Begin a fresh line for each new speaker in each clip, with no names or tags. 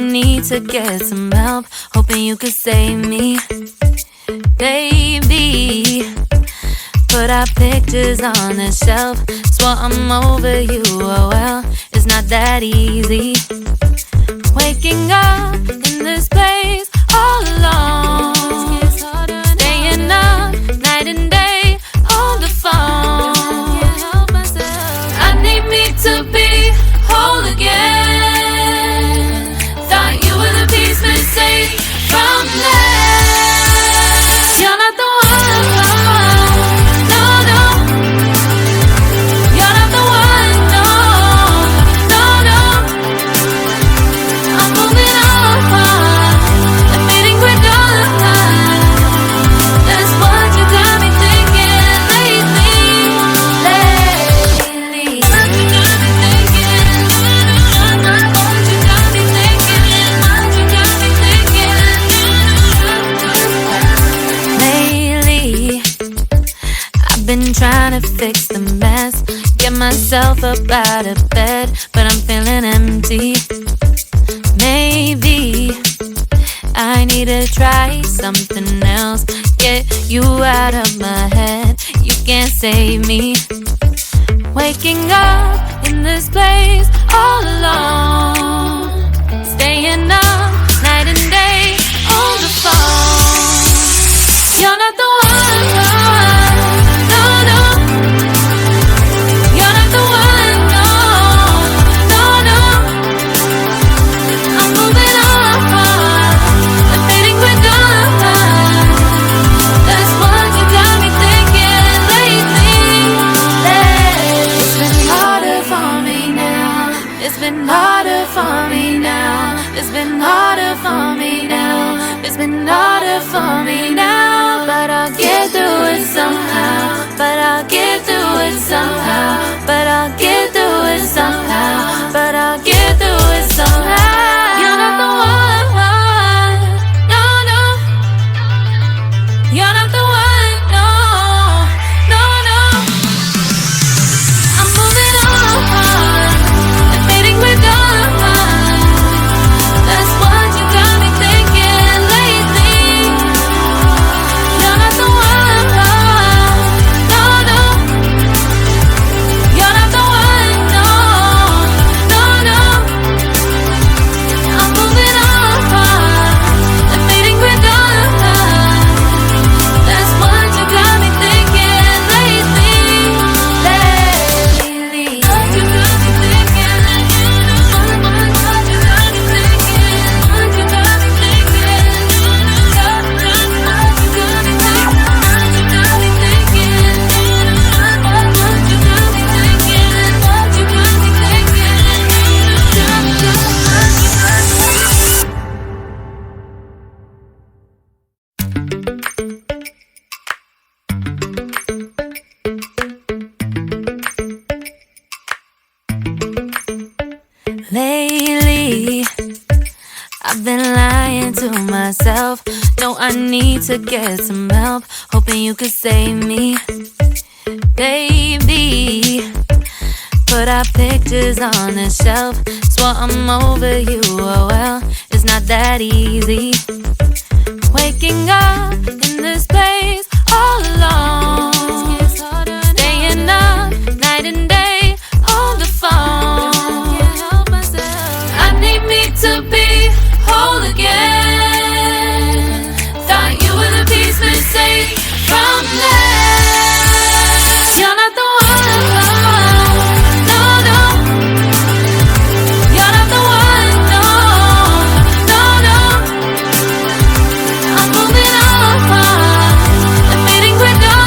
need to get some help, hoping you could save me. Baby, put our pictures on the shelf. Swore I'm over you, oh well, it's not that easy. Waking up in this place all alone, staying up night and day on the phone. I need me to be whole again. Thought you were the piece missing from last. You're not the one, no, no. You're not the one, no, no, no. I'm moving on, I'm fading quicker. That's what you got me thinking lately. What you got me thinking? What you got me thinking? What you got me thinking? Lately, I've been trying to fix the mess, get myself up out of bed, but I'm feeling empty. Maybe I need to try something else, get you out of my head. You can't save me. Waking up in this place all alone, staying up night and day on the phone. You're not the one, no, no. You're not the one, no, no, no. I'm moving on, I'm fading quicker. That's what you got me thinking lately. It's been harder for me now. It's been harder for me now. It's been harder for me now. It's been harder for me now. But I'll get through it somehow. But I'll get through it somehow. But I'll get through it somehow. But I'll get through it somehow. You're not the one, no, no. You're not the one, no, no, no. I'm moving on, I'm fading quicker. That's what you got me thinking lately. You're not the one, no, no. You're not the one, no, no, no. I'm moving on, I'm fading quicker. That's what you got me thinking lately. What you got me thinking? What you got me thinking? What you got me thinking? What you got me thinking? What you got me thinking? What you got me thinking? What you got me Lately, I've been lying to myself. No, I need to get some help, hoping you could save me. Baby, put our pictures on the shelf. Swore I'm over you, oh well, it's not that easy. Waking up in this place all alone, staying up night and day on the phone. I need me to be whole again. Thought you were the piece missing from last. You're not the one, no, no. You're not the one, no, no, no. I'm moving on, I'm fading quicker.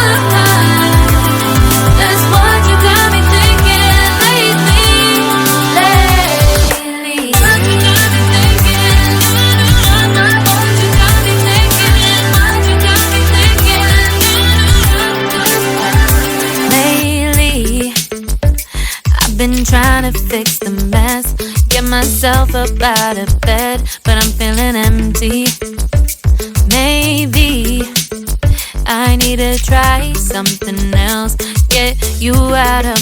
That's what you got me thinking lately. What you got me thinking? What you got me thinking? What you got me thinking? Lately, I've been trying to fix the mess, get myself up out of bed, but I'm feeling empty. Maybe I need to try something else, get you out of